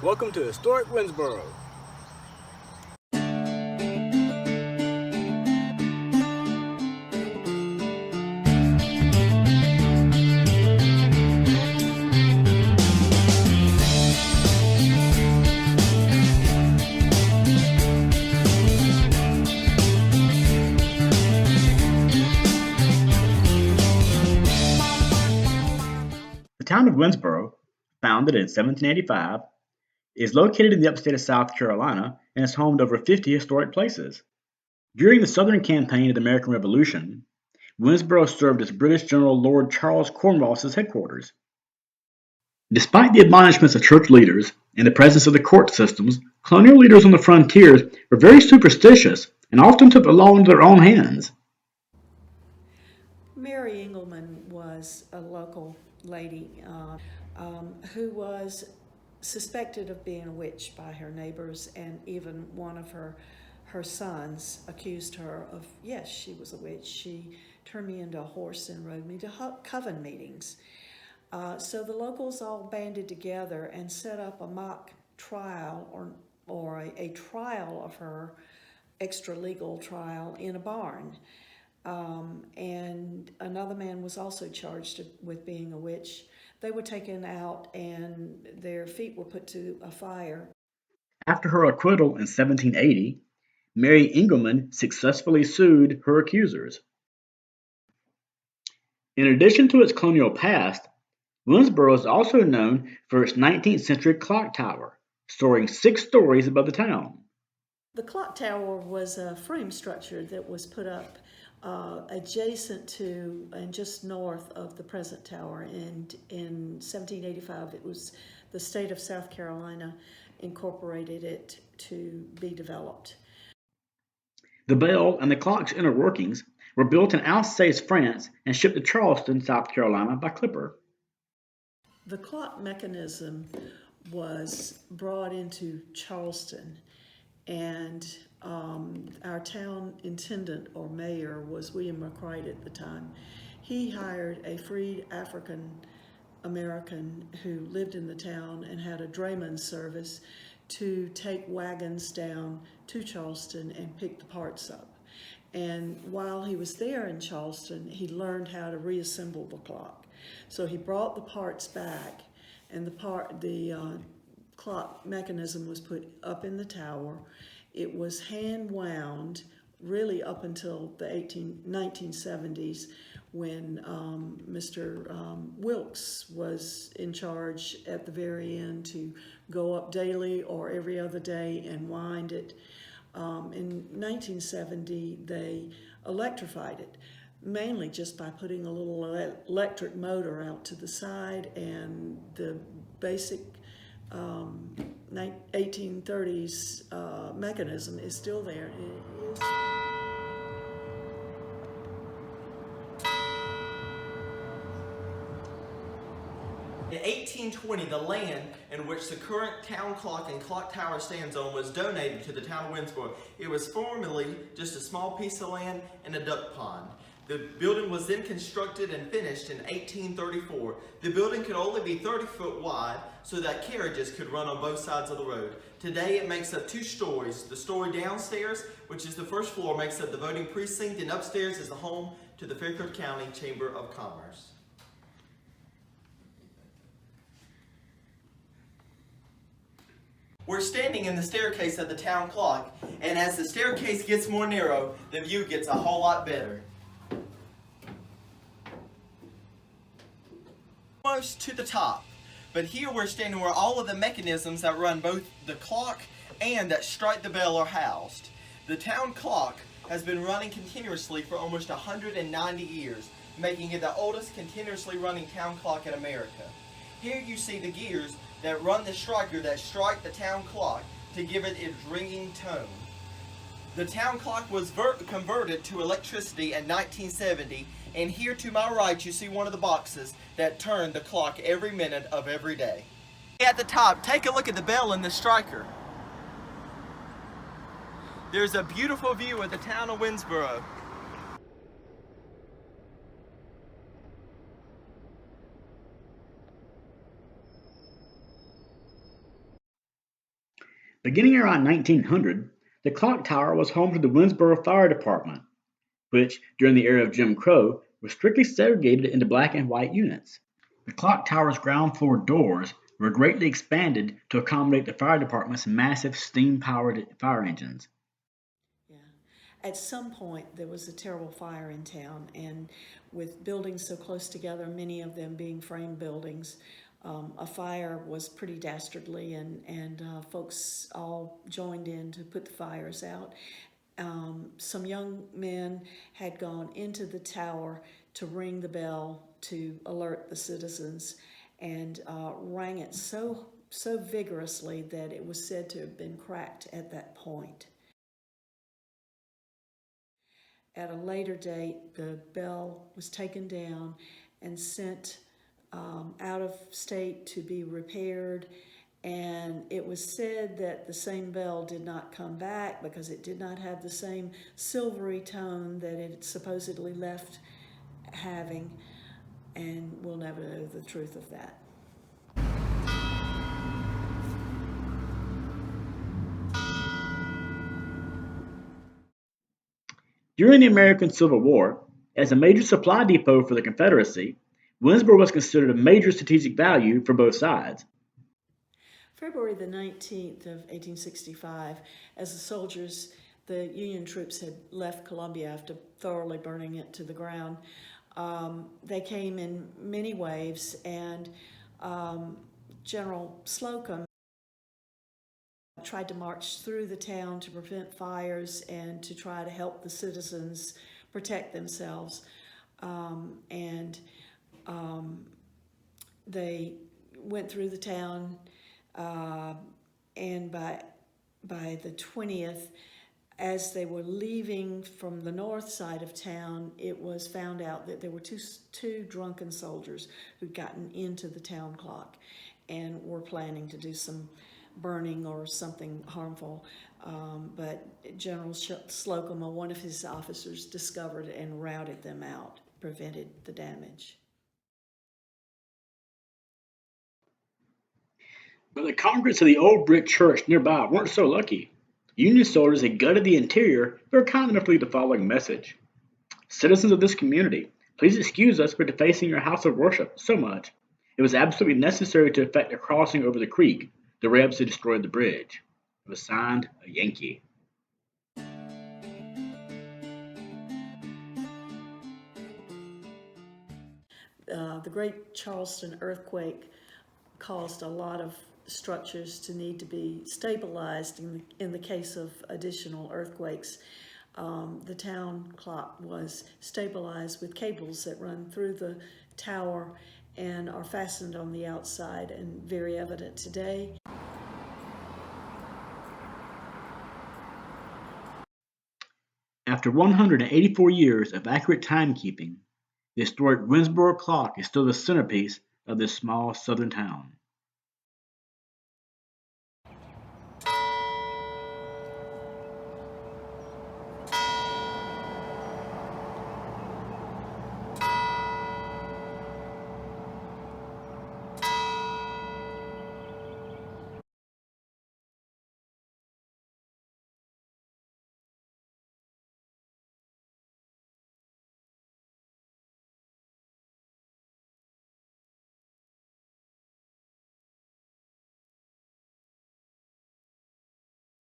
Welcome to historic Winnsboro. The town of Winnsboro, founded in 1785, is located in the upstate of South Carolina and is home to over 50 historic places. During the Southern campaign of the American Revolution, Winnsboro served as British General Lord Charles Cornwallis's headquarters. Despite the admonishments of church leaders and the presence of the court systems, colonial leaders on the frontiers were very superstitious and often took the law into their own hands. Mary Engelman was a local lady who was suspected of being a witch by her neighbors, and even one of her sons accused her of, yes, she was a witch. She turned me into a horse and rode me to coven meetings. So the locals all banded together and set up a mock trial or a trial of her, extra legal trial, in a barn. And another man was also charged with being a witch. They were taken out and their feet were put to a fire. After her acquittal in 1780, Mary Engelman successfully sued her accusers. In addition to its colonial past, Winnsboro is also known for its 19th century clock tower, soaring 6 stories above the town. The clock tower was a frame structure that was put up adjacent to and just north of the present tower. And in 1785, it was the state of South Carolina incorporated it to be developed. The bell and the clock's inner workings were built in Alsace, France, and shipped to Charleston, South Carolina by clipper. The clock mechanism was brought into Charleston, and our town intendant or mayor was William McCrite at the time. He hired a freed African American who lived in the town and had a drayman service to take wagons down to Charleston and pick the parts up. And while he was there in Charleston, he learned how to reassemble the clock. So he brought the parts back, and the clock mechanism was put up in the tower. It was hand wound really up until the 1970s, when Mr. Wilkes was in charge at the very end to go up daily or every other day and wind it. In 1970, they electrified it, mainly just by putting a little electric motor out to the side, and the basic 1830s mechanism is still there. It is. In 1820, the land in which the current town clock and clock tower stands on was donated to the town of Winnsboro. It was formerly just a small piece of land and a duck pond. The building was then constructed and finished in 1834. The building could only be 30 foot wide so that carriages could run on both sides of the road. Today it makes up 2 stories. The story downstairs, which is the first floor, makes up the voting precinct, and upstairs is the home to the Fairfield County Chamber of Commerce. We're standing in the staircase of the town clock, and as the staircase gets more narrow, the view gets a whole lot better. Almost to the top, but here we're standing where all of the mechanisms that run both the clock and that strike the bell are housed. The town clock has been running continuously for almost 190 years, making it the oldest continuously running town clock in America. Here you see the gears that run the striker that strike the town clock to give it its ringing tone. The town clock was converted to electricity in 1970, and here to my right you see one of the boxes that turn the clock every minute of every day. At the top, take a look at the bell and the striker. There's a beautiful view of the town of Winnsboro. Beginning around 1900, the clock tower was home to the Winnsboro Fire Department, which, during the era of Jim Crow, was strictly segregated into black and white units. The clock tower's ground floor doors were greatly expanded to accommodate the fire department's massive steam-powered fire engines. Yeah. At some point, there was a terrible fire in town, and with buildings so close together, many of them being frame buildings, a fire was pretty dastardly, and folks all joined in to put the fires out. Some young men had gone into the tower to ring the bell to alert the citizens, and rang it so vigorously that it was said to have been cracked at that point. At a later date, the bell was taken down and sent out of state to be repaired. And it was said that the same bell did not come back because it did not have the same silvery tone that it supposedly left having. And we'll never know the truth of that. During the American Civil War, as a major supply depot for the Confederacy, Winnsboro was considered of major strategic value for both sides. February the 19th of 1865, as the Union troops had left Columbia after thoroughly burning it to the ground, they came in many waves, and General Slocum tried to march through the town to prevent fires and to try to help the citizens protect themselves. And they went through the town, and by the 20th, as they were leaving from the north side of town, it was found out that there were two drunken soldiers who'd gotten into the town clock and were planning to do some burning or something harmful. But General Slocum, or one of his officers, discovered and routed them out, prevented the damage. But the congregants of the old brick church nearby weren't so lucky. Union soldiers had gutted the interior, but were kind enough to leave the following message: Citizens of this community, please excuse us for defacing your house of worship so much. It was absolutely necessary to effect a crossing over the creek. The Rebs had destroyed the bridge. It was signed a Yankee. The Great Charleston earthquake caused a lot of structures to need to be stabilized in the case of additional earthquakes. The town clock was stabilized with cables that run through the tower and are fastened on the outside and very evident today. After 184 years of accurate timekeeping, the historic Winnsboro clock is still the centerpiece of this small southern town.